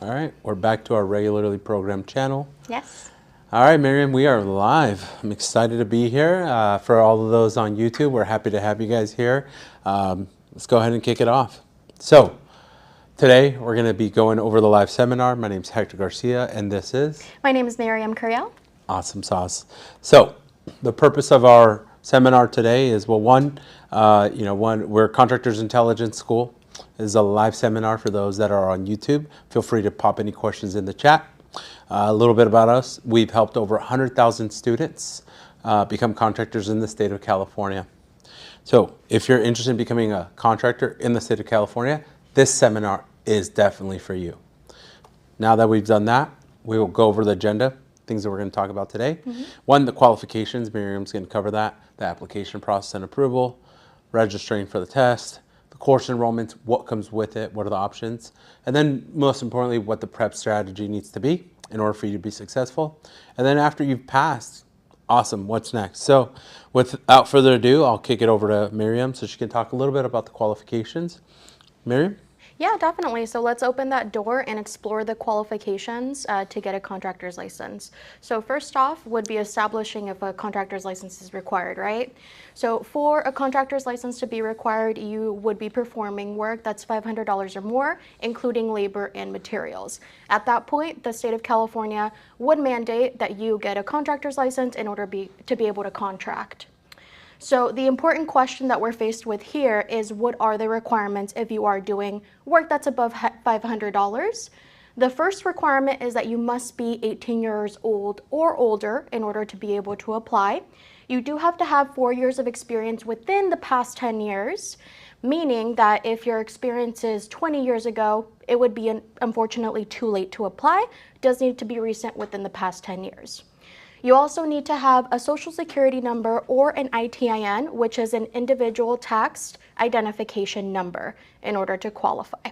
All right, we're back to our regularly programmed channel. Yes. All right, Miriam, we are live. I'm excited to be here. For all of those on YouTube, we're happy to have you guys here. Let's go ahead and kick it off. So, today we're going to be going over the live seminar. My name is Hector Garcia, and this is? My name is Miriam Curiel. Awesome sauce. So, the purpose of our seminar today is, well, we're Contractors Intelligence School. This is a live seminar for those that are on YouTube. Feel free to pop any questions in the chat. A little bit about us. We've helped over 100,000 students become contractors in the state of California. So if you're interested in becoming a contractor in the state of California, this seminar is definitely for you. Now that we've done that, we will go over the agenda, things that we're going to talk about today. One, the qualifications. Miriam's going to cover that, the application process and approval, registering for the test, the course enrollment, what comes with it, what are the options, and then most importantly, what the prep strategy needs to be in order for you to be successful. And then after you've passed, awesome, what's next? So without further ado, I'll kick it over to Miriam so she can talk a little bit about the qualifications. Miriam? Yeah, definitely. So let's open that door and explore the qualifications to get a contractor's license. So first off would be establishing if a contractor's license is required, right? So for a contractor's license to be required, you would be performing work that's $500 or more, including labor and materials. At that point, the state of California would mandate that you get a contractor's license in order to be able to contract. So the important question that we're faced with here is, what are the requirements if you are doing work that's above $500? The first requirement is that you must be 18 years old or older in order to be able to apply. You do have to have 4 years of experience within the past 10 years, meaning that if your experience is 20 years ago, it would be unfortunately too late to apply. It does need to be recent within the past 10 years. You also need to have a social security number or an ITIN, which is an individual tax identification number, in order to qualify.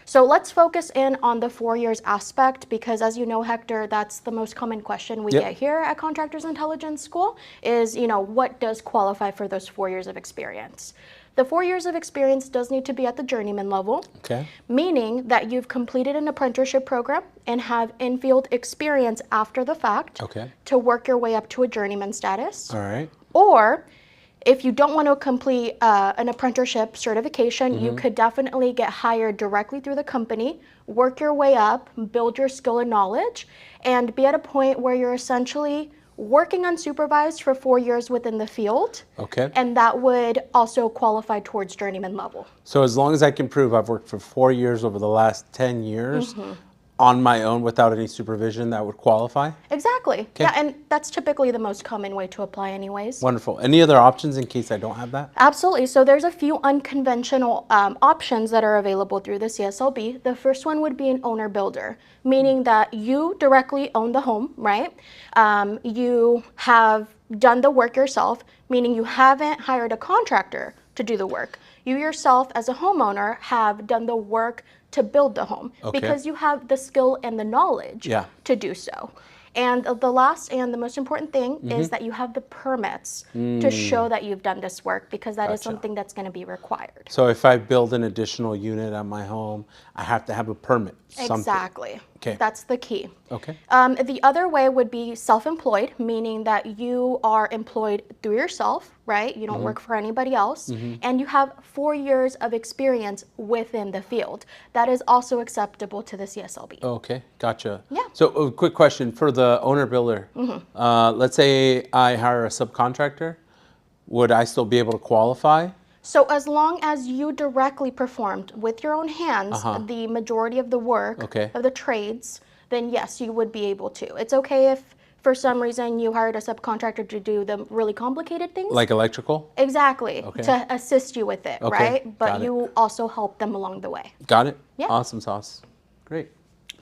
So let's focus in on the 4 years aspect, because as you know, Hector, that's the most common question we get here at Contractors Intelligence School is, what does qualify for those 4 years of experience? The 4 years of experience does need to be at the journeyman level, meaning that you've completed an apprenticeship program and have in-field experience after the fact to work your way up to a journeyman status. All right. Or if you don't want to complete an apprenticeship certification, you could definitely get hired directly through the company, work your way up, build your skill and knowledge, and be at a point where you're essentially working unsupervised for 4 years within the field. And that would also qualify towards journeyman level. So as long as I can prove I've worked for 4 years over the last 10 years on my own without any supervision, that would qualify? Exactly. Yeah, and that's typically the most common way to apply anyways. Wonderful. Any other options in case I don't have that? Absolutely. So there's a few unconventional options that are available through the CSLB. The first one would be an owner builder, meaning that you directly own the home, right? You have done the work yourself, meaning you haven't hired a contractor to do the work. You yourself as a homeowner have done the work to build the home because you have the skill and the knowledge to do so. And the last and the most important thing is that you have the permits to show that you've done this work, because that is something that's going to be required. So if I build an additional unit on my home, I have to have a permit. Exactly. That's the key. The other way would be self-employed, meaning that you are employed through yourself, right? You don't work for anybody else, and you have 4 years of experience within the field. That is also acceptable to the CSLB. Okay, gotcha. Yeah. So a quick question for the owner builder. Let's say I hire a subcontractor. Would I still be able to qualify? So as long as you directly performed with your own hands the majority of the work, of the trades, then yes, you would be able to. It's okay if for some reason you hired a subcontractor to do the really complicated things. Like electrical? Exactly, to assist you with it, right? But you also help them along the way. Got it. Yeah. Awesome sauce. Great.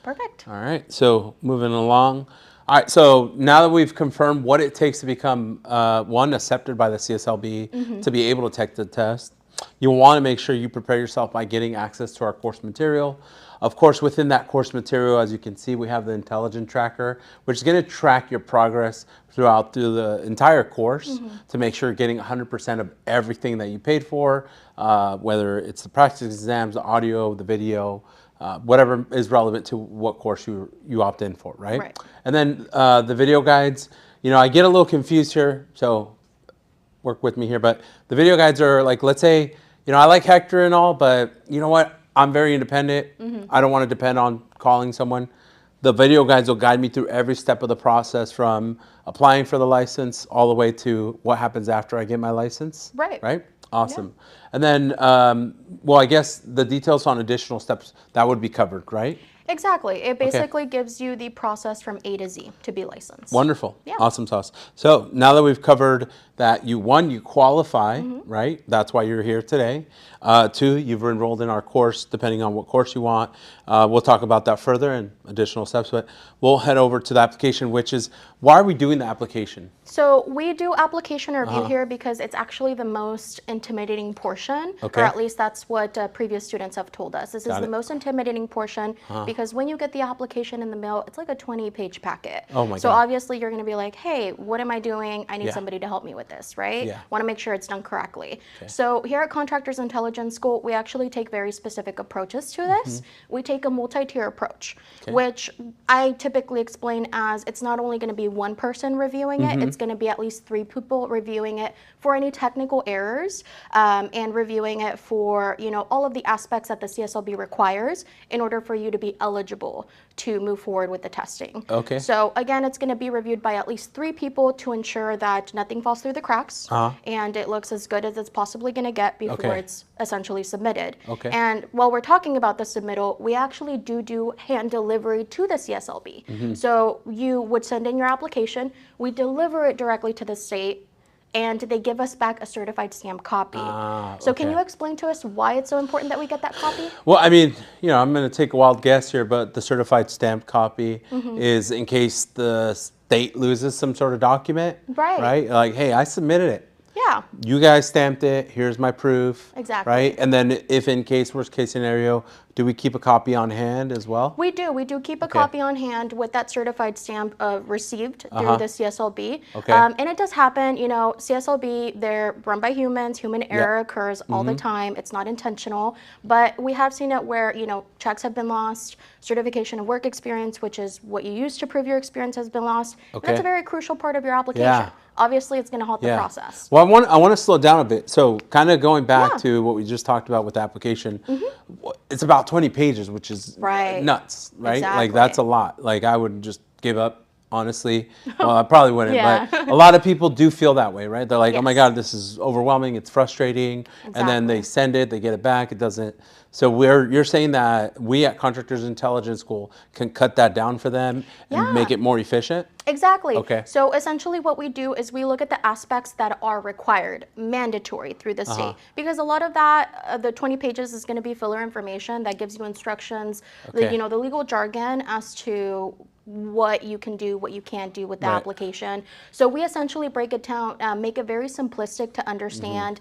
Perfect. All right, so moving along. All right, so now that we've confirmed what it takes to become, accepted by the CSLB to be able to take the test, you want to make sure you prepare yourself by getting access to our course material. Of course, within that course material, as you can see, we have the intelligent tracker, which is going to track your progress through the entire course to make sure you're getting 100% of everything that you paid for, whether it's the practice exams, the audio, the video, whatever is relevant to what course you opt in for, right? Right. And then the video guides, I get a little confused here, so work with me here, but the video guides are like, let's say, I like Hector and all, but you know what? I'm very independent. I don't want to depend on calling someone. The video guides will guide me through every step of the process, from applying for the license all the way to what happens after I get my license. Right. Right? Awesome. And then, well, I guess the details on additional steps, that would be covered, right? Exactly. It basically gives you the process from A to Z to be licensed. Wonderful. Yeah. Awesome sauce. So now that we've covered that, you qualify, right? That's why you're here today. 2, you've enrolled in our course, depending on what course you want. We'll talk about that further and additional steps, but we'll head over to the application, which is, why are we doing the application? So we do application review here because it's actually the most intimidating portion, Okay. or at least that's what previous students have told us. This is Got the it. most intimidating portion because when you get the application in the mail, it's like a 20-page packet. Oh my So God. obviously you're going to be like, hey, what am I doing? I need Yeah. somebody to help me with this, right? Yeah. Want to make sure it's done correctly. So here at Contractors Intelligence School, we actually take very specific approaches to this. We take a multi-tier approach, which I typically explain as it's not only going to be one person reviewing it, it's going to be at least 3 people reviewing it for any technical errors, and reviewing it for all of the aspects that the CSLB requires in order for you to be eligible to move forward with the testing. Okay. So again, it's going to be reviewed by at least 3 people to ensure that nothing falls through the cracks and it looks as good as it's possibly going to get before Okay. it's essentially submitted. Okay. And while we're talking about the submittal, we actually do hand delivery to the CSLB. So you would send in your application, we deliver it directly to the state, and they give us back a certified stamped copy. So can okay. you explain to us why it's so important that we get that copy? Well, I mean, I'm going to take a wild guess here, but the certified stamped copy is in case the state loses some sort of document. Right. Right? Like, hey, I submitted it. Yeah. You guys stamped it. Here's my proof. Exactly. Right? And then if in case, worst case scenario, do we keep a copy on hand as well? We do keep a copy on hand with that certified stamp received through the CSLB. Okay. And it does happen, CSLB, they're run by humans, human error occurs all the time. It's not intentional, but we have seen it where, checks have been lost, certification of work experience, which is what you use to prove your experience, has been lost. And that's a very crucial part of your application. Yeah. Obviously, it's going to halt the process. Well, I want to slow down a bit. So kind of going back to what we just talked about with the application, it's about 20 pages, which is nuts, right? Like, that's a lot. Like, I would just give up, honestly. Well, I probably wouldn't, but a lot of people do feel that way, right? They're like, oh my God, this is overwhelming, it's frustrating. And then they send it, they get it back, it doesn't. So you're saying that we at Contractors Intelligence School can cut that down for them and make it more efficient? Exactly. Okay. So essentially what we do is we look at the aspects that are required, mandatory through the state. Because a lot of that, the 20 pages is going to be filler information that gives you instructions, the legal jargon as to what you can do, what you can't do with the application. So we essentially break it down, make it very simplistic to understand,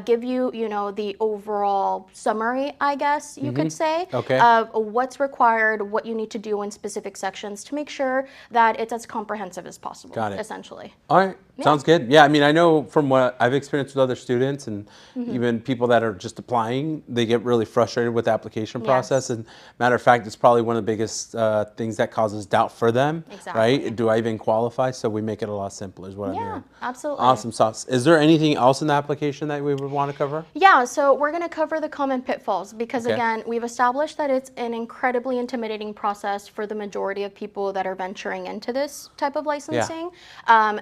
give you, the overall summary, I guess you could say, of what's required, what you need to do in specific sections to make sure that it's as comprehensive as possible. Got it. Essentially. All right. Sounds good. Yeah, I mean, I know from what I've experienced with other students and even people that are just applying, they get really frustrated with the application process. And matter of fact, it's probably one of the biggest things that causes doubt for them. Exactly. Right? Do I even qualify? So we make it a lot simpler is what I'm hearing. Absolutely. Awesome sauce. Is there anything else in the application that we would want to cover? Yeah, so we're going to cover the common pitfalls because again, we've established that it's an incredibly intimidating process for the majority of people that are venturing into this type of licensing.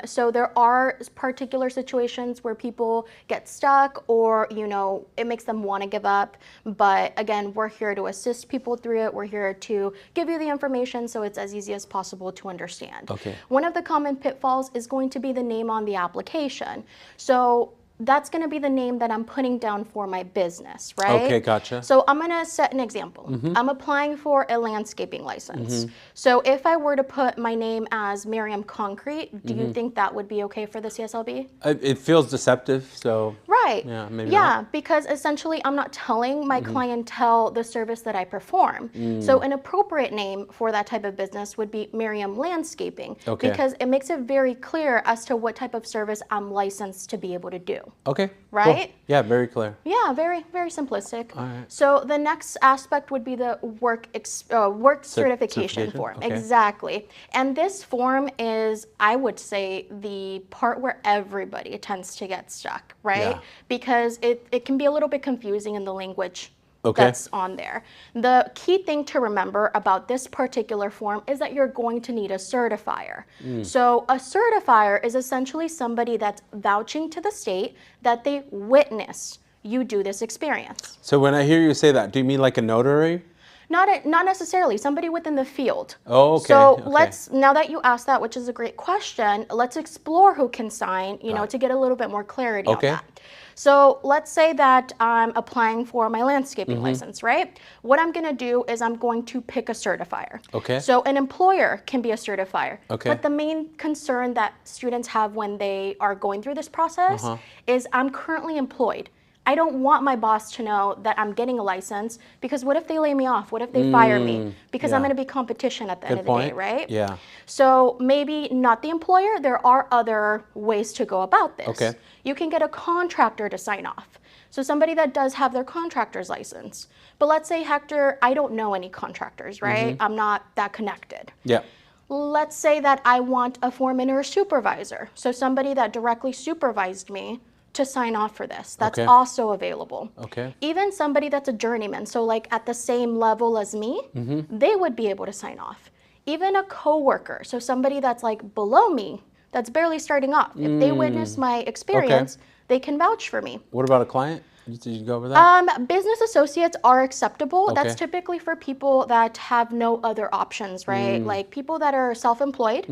So there are particular situations where people get stuck or, it makes them want to give up. But again, we're here to assist people through it. We're here to give you the information so it's as easy as possible to understand. One of the common pitfalls is going to be the name on the application. So that's going to be the name that I'm putting down for my business, right? Okay, gotcha. So I'm going to set an example. I'm applying for a landscaping license. So if I were to put my name as Miriam Concrete, do you think that would be okay for the CSLB? It feels deceptive, so. Right. Right. Yeah, maybe Yeah, not. because essentially I'm not telling my clientele the service that I perform. So an appropriate name for that type of business would be Miriam Landscaping, Okay. because it makes it very clear as to what type of service I'm licensed to be able to do. Okay. Cool. Right? Yeah, very clear. Yeah, very, very simplistic. All right. So the next aspect would be the work certification certification, form. okay. Exactly. And this form is, I would say, the part where everybody tends to get stuck, right? Yeah. Because it can be a little bit confusing in the language Okay. that's on there. The key thing to remember about this particular form is that you're going to need a certifier. So a certifier is essentially somebody that's vouching to the state that they witnessed you do this experience. So when I hear you say that, do you mean like a notary? Not necessarily, somebody within the field. Oh, okay. So Okay. let's, now that you asked that, which is a great question, let's explore who can sign, Got it. to get a little bit more clarity Okay. on that. So let's say that I'm applying for my landscaping license, right? What I'm gonna do is I'm going to pick a certifier. Okay. So an employer can be a certifier. Okay. But the main concern that students have when they are going through this process is I'm currently employed. I don't want my boss to know that I'm getting a license, because what if they lay me off? What if they fire me? Because I'm yeah. going to be competition at the end Good of the day, point. right? Yeah. So maybe not the employer. There are other ways to go about this. Okay. You can get a contractor to sign off. So somebody that does have their contractor's license. But let's say, Hector, I don't know any contractors, right? I'm not that connected. Yeah. Let's say that I want a foreman or a supervisor. So somebody that directly supervised me to sign off for this. That's Okay. also available. Okay. Even somebody that's a journeyman, so like at the same level as me, they would be able to sign off. Even a coworker, so somebody that's like below me, that's barely starting off. If they witness my experience, they can vouch for me. What about a client? Did you go over that? Business associates are acceptable. That's Okay. typically for people that have no other options, right? Like people that are self-employed.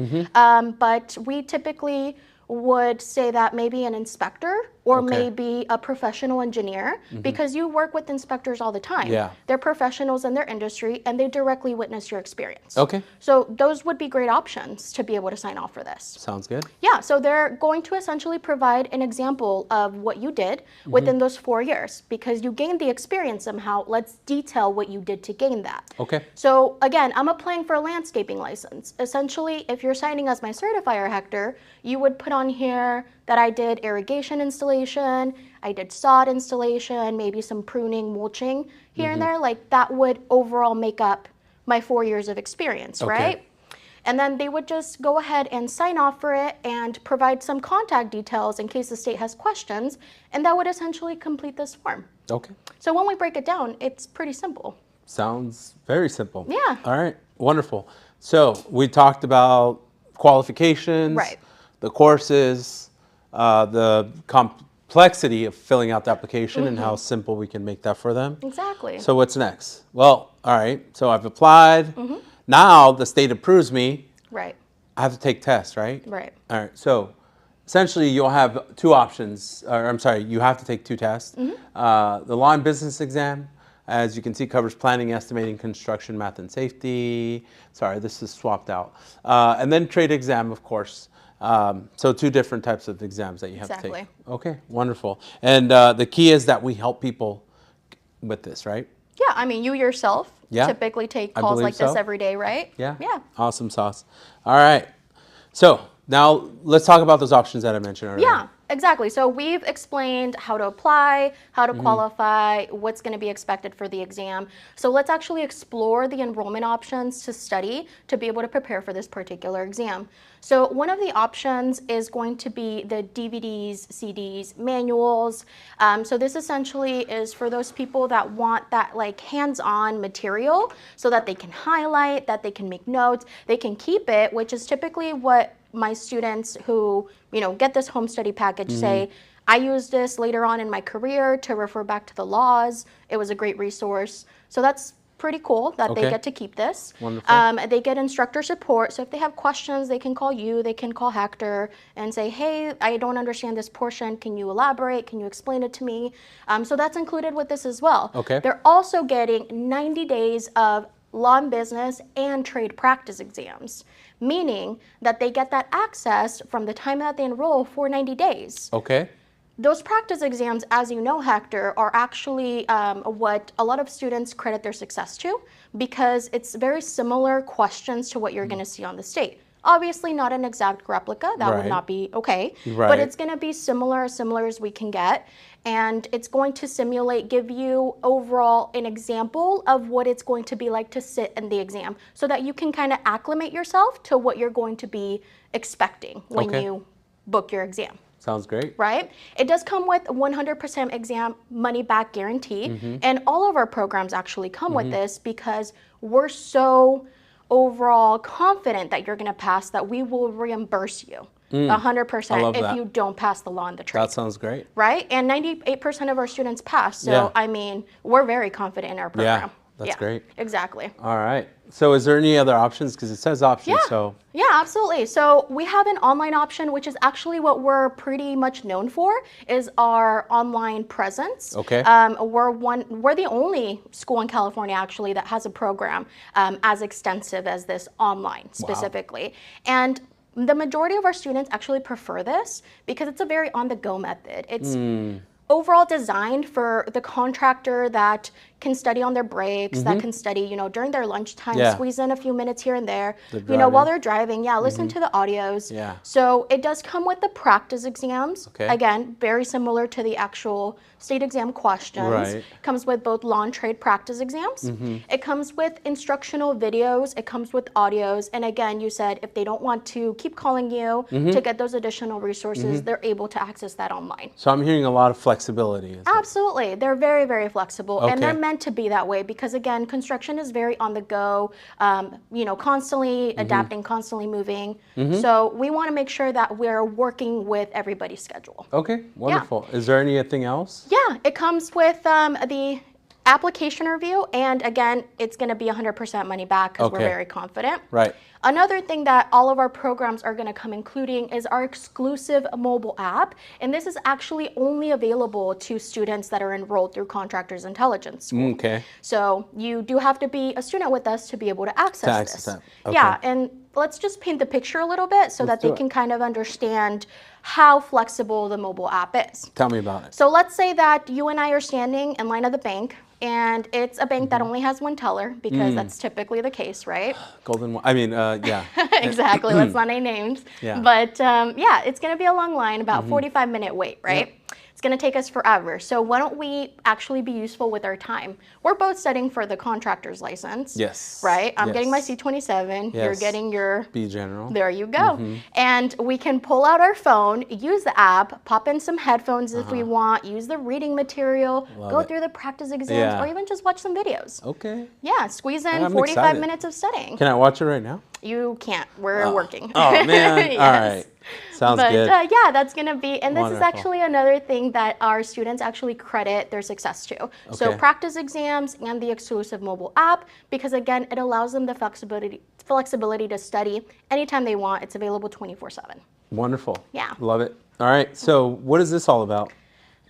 But we typically would say that maybe an inspector or Okay. maybe a professional engineer, because you work with inspectors all the time. Yeah. They're professionals in their industry and they directly witness your experience. Okay. So those would be great options to be able to sign off for this. Sounds good. Yeah, so they're going to essentially provide an example of what you did within those 4 years, because you gained the experience somehow. Let's detail what you did to gain that. Okay. So again, I'm applying for a landscaping license. Essentially, if you're signing as my certifier, Hector, you would put on here that I did irrigation installation, I did sod installation, maybe some pruning, mulching here and there. Like that would overall make up my 4 years of experience, Okay. right? And then they would just go ahead and sign off for it and provide some contact details in case the state has questions, and that would essentially complete this form. Okay. So when we break it down, it's pretty simple. Sounds very simple. Yeah. All right. Wonderful. So we talked about qualifications, Right. the courses, the complexity of filling out the application, and how simple we can make that for them. Exactly. So what's next? Well, all right. So I've applied. Now the state approves me. Right, I have to take tests, right? right. All right. So essentially, you'll have two options. Or, I'm sorry, you have to take two tests. The law and business exam, as you can see, covers planning, estimating, construction, math, and safety. Sorry, this is swapped out. And then trade exam, of course. So two different types of exams that you have to Exactly. take. Okay, wonderful. And the key is that we help people with this, right? Yeah, I mean, you yourself Yeah, typically take I calls believe like this so. every day, right? Yeah. Yeah. Awesome sauce. All right. So now let's talk about those options that I mentioned earlier. Yeah, exactly. So we've explained how to apply, how to qualify, what's going to be expected for the exam. So let's actually explore the enrollment options to study to be able to prepare for this particular exam. So one of the options is going to be the DVDs, CDs, manuals. So this essentially is for those people that want that like hands-on material so that they can highlight, that they can make notes, they can keep it, which is typically what my students who, get this home study package say. I used this later on in my career to refer back to the laws. It was a great resource. So that's pretty cool that they Okay. get to keep this. Wonderful. They get instructor support. So if they have questions, they can call you, they can call Hector and say, hey, I don't understand this portion. Can you elaborate? Can you explain it to me? So that's included with this as well. Okay. They're also getting 90 days of law and business and trade practice exams, meaning that they get that access from the time that they enroll for 90 days. Okay. Those practice exams, as you know, Hector, are actually what a lot of students credit their success to, because it's very similar questions to what you're going to see on the state. Obviously not an exact replica, that would Right. not be okay, Right. but it's going to be similar as we can get, and it's going to simulate, give you overall an example of what it's going to be like to sit in the exam, so that you can kind of acclimate yourself to what you're going to be expecting when Okay. you book your exam. Sounds great. Right? It does come with 100% exam money back guarantee. Mm-hmm. And all of our programs actually come with this, because we're so overall confident that you're going to pass that we will reimburse you 100% if that. you don't pass the law and the trade. That sounds great. Right? And 98% of our students pass. So, Yeah. I mean, we're very confident in our program. That's great. Exactly. All right. So is there any other options? Because it says options, so. Yeah, absolutely. So we have an online option, which is actually what we're pretty much known for, is our online presence. Okay. We're the only school in California actually that has a program as extensive as this online specifically. And the majority of our students actually prefer this because it's a very on-the-go method. It's overall designed for the contractor that can study on their breaks, that can study, you know, during their lunchtime, squeeze in a few minutes here and there, you know, while they're driving, listen to the audios. Yeah. So it does come with the practice exams. Okay. Again, very similar to the actual state exam questions. Right. Comes with both law and trade practice exams. It comes with instructional videos. It comes with audios. And again, you said if they don't want to keep calling you to get those additional resources, they're able to access that online. So I'm hearing a lot of flexibility. Is it? Absolutely. They're very, very flexible. And they're Okay. meant to be that way because, again, construction is very on the go, you know, constantly adapting, constantly moving. So we want to make sure that we're working with everybody's schedule. Okay, wonderful. Is there anything else? Yeah, it comes with the application review, and again, it's going to be 100% money back because we're Okay. very confident. Right. Another thing that all of our programs are going to come including is our exclusive mobile app, and this is actually only available to students that are enrolled through Contractors Intelligence School. Okay. So you do have to be a student with us to be able to access this. that. Okay. Yeah, and let's just paint the picture a little bit so that do they it. can kind of understand how flexible the mobile app is. Tell me about it. So let's say that you and I are standing in line at the bank, and it's a bank that only has one teller because that's typically the case, right? Golden one. I mean, yeah. Exactly. Let's not name names. Yeah. But yeah, it's going to be a long line, about 45-minute wait, right? It's going to take us forever. So why don't we actually be useful with our time? We're both studying for the contractor's license. Yes. Right? I'm getting my Yes. C27. You're Yes. getting your... Be general. There you go. And we can pull out our phone, use the app, pop in some headphones if we want, use the reading material, go it. through the practice exams, Yeah. or even just watch some videos. Okay. Yeah, squeeze in I'm 45 excited. minutes of studying. Can I watch it right now? You can't. We're working. Oh, man. Yes. All right. Sounds But good. yeah, that's going to be, and this is Wonderful. actually another thing that our students actually credit their success to. So Okay. practice exams and the exclusive mobile app, because again, it allows them the flexibility to study anytime they want. It's available 24/7. Wonderful. Yeah. Love it. All right. So what is this all about?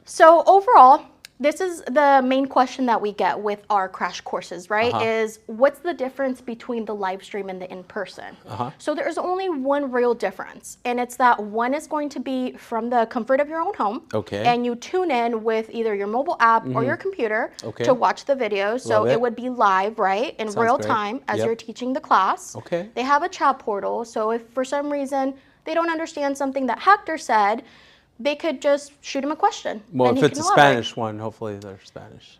So overall, this is the main question that we get with our crash courses, right? Is what's the difference between the live stream and the in-person? So there's only one real difference, and it's that one is going to be from the comfort of your own home. Okay. And you tune in with either your mobile app or your computer Okay. to watch the video. So Love it it. would be live, right? In Sounds real great. time as Yep. you're teaching the class. Okay. They have a chat portal, so if for some reason they don't understand something that Hector said, they could just shoot him a question. Well, and if he it's a can elaborate. Spanish one, hopefully they're Spanish.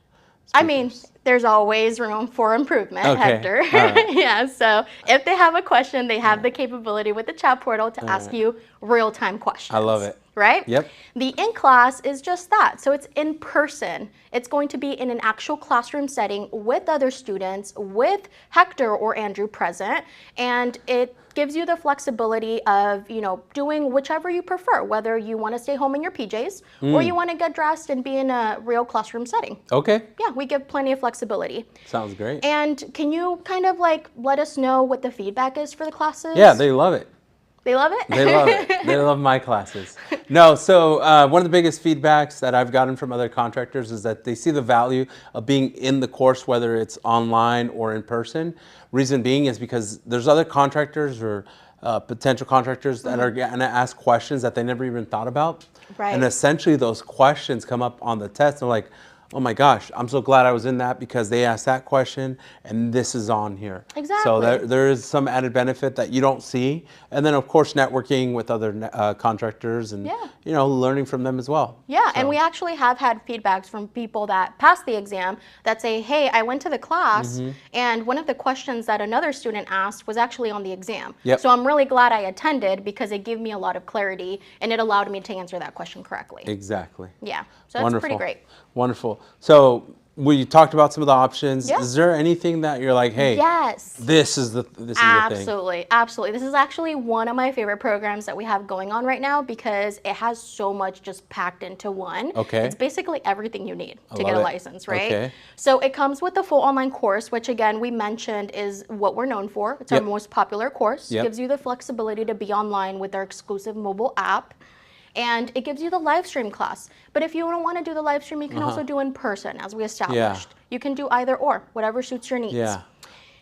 I mean, there's always room for improvement, Okay, Hector. all right. Yeah, so if they have a question, they have the capability with the chat portal to ask you real-time questions. I love it. Right? Yep. The in-class is just that. So it's in person. It's going to be in an actual classroom setting with other students, with Hector or Andrew present, and it gives you the flexibility of, you know, doing whichever you prefer, whether you want to stay home in your PJs or you want to get dressed and be in a real classroom setting. Okay. Yeah, we give plenty of flexibility. Sounds great. And can you kind of like let us know what the feedback is for the classes? Yeah, they love it. They love it? They love it. They love my classes. No, so one of the biggest feedbacks that I've gotten from other contractors is that they see the value of being in the course, whether it's online or in person. Reason being is because there's other contractors or potential contractors that are going to ask questions that they never even thought about. Right. And essentially those questions come up on the test. They're like, oh my gosh, I'm so glad I was in that because they asked that question and this is on here. Exactly. So there is some added benefit that you don't see. And then of course, networking with other contractors and, you know, learning from them as well. Yeah, and we actually have had feedbacks from people that passed the exam that say, hey, I went to the class and one of the questions that another student asked was actually on the exam. Yep. So I'm really glad I attended because it gave me a lot of clarity and it allowed me to answer that question correctly. Exactly. Yeah, so that's pretty great. Wonderful. So we talked about some of the options. Yeah. Is there anything that you're like, hey, yes, this is the thing? Absolutely. This is actually one of my favorite programs that we have going on right now because it has so much just packed into one. Okay. It's basically everything you need to get a license, right? Okay. So it comes with the full online course, which again, we mentioned is what we're known for. It's our most popular course. It gives you the flexibility to be online with our exclusive mobile app. And it gives you the live stream class. But if you don't want to do the live stream, you can also do in person, as we established. You can do either or, whatever suits your needs.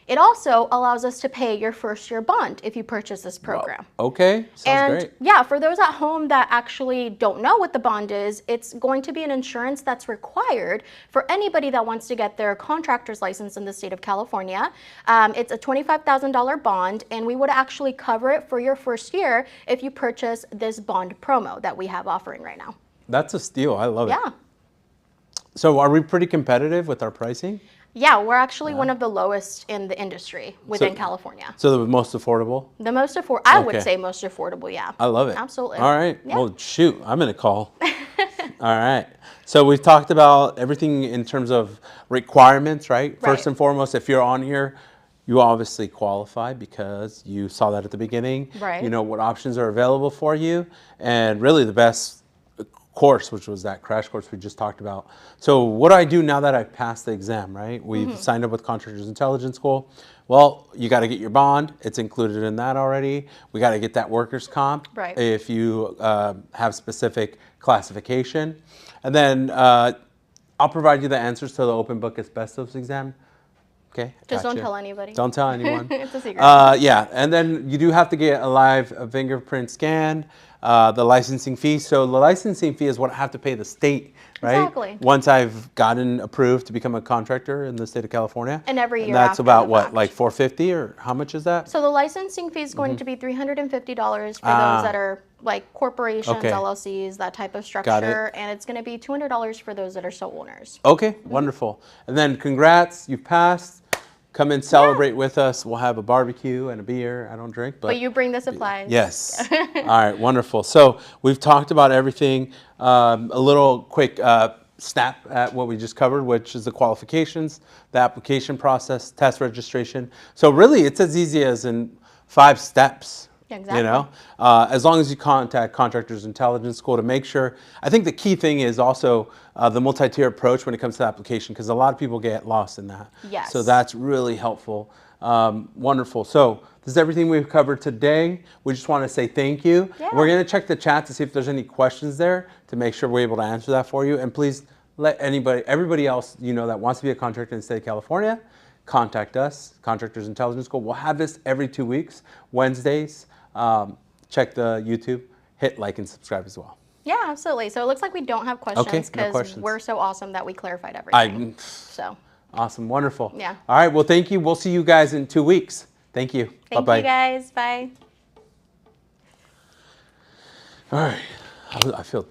It also allows us to pay your first year bond if you purchase this program. Okay, sounds great. Yeah, for those at home that actually don't know what the bond is, it's going to be an insurance that's required for anybody that wants to get their contractor's license in the state of California. It's a $25,000 bond, and we would actually cover it for your first year if you purchase this bond promo that we have offering right now. That's a steal. I love it. Yeah. So are we pretty competitive with our pricing? Yeah, we're actually one of the lowest in the industry within California. So the most affordable? The most affordable, I would say most affordable, yeah. I love it. Absolutely. All right. Yeah. Well, shoot, I'm going to call. All right. So we've talked about everything in terms of requirements, right? First and foremost, if you're on here, you obviously qualify because you saw that at the beginning. Right. You know what options are available for you. And really the best course, which was that crash course we just talked about. So what do I do now that I've passed the exam, right? We've signed up with Contractors Intelligence School. Well, you got to get your bond. It's included in that already. We got to get that workers' comp if you have specific classification. And then I'll provide you the answers to the open book asbestos exam. Okay. Just don't tell anybody. Don't tell anyone. It's a secret. Yeah, and then you do have to get a live fingerprint scan, the licensing fee. So the licensing fee is what I have to pay the state, right? Exactly. Once I've gotten approved to become a contractor in the state of California. And every year and that's after about the what, fact. like $450 or how much is that? So the licensing fee is going to be $350 for those that are like corporations, LLCs, that type of structure. And it's going to be $200 for those that are sole owners. Okay, wonderful. And then congrats, you've passed. Come and celebrate with us. We'll have a barbecue and a beer. I don't drink, but you bring the supplies. Yes. All right, wonderful. So we've talked about everything. A little quick snap at what we just covered, which is the qualifications, the application process, test registration. So really, it's as easy as in 5 steps. Exactly. You know, as long as you contact Contractors Intelligence School to make sure. I think the key thing is also the multi-tier approach when it comes to the application, because a lot of people get lost in that. Yes. So that's really helpful. Wonderful. So this is everything we've covered today. We just want to say thank you. Yeah. We're going to check the chat to see if there's any questions there to make sure we're able to answer that for you. And please let everybody else you know that wants to be a contractor in the state of California, contact us, Contractors Intelligence School. We'll have this every 2 weeks, Wednesdays. Check the YouTube, hit like and subscribe as well. Yeah, absolutely. So it looks like we don't have questions because we're so awesome that we clarified everything. So awesome, wonderful. Yeah. All right, well, thank you. We'll see you guys in 2 weeks. Thank you. Thank you guys. Bye. All right, I feel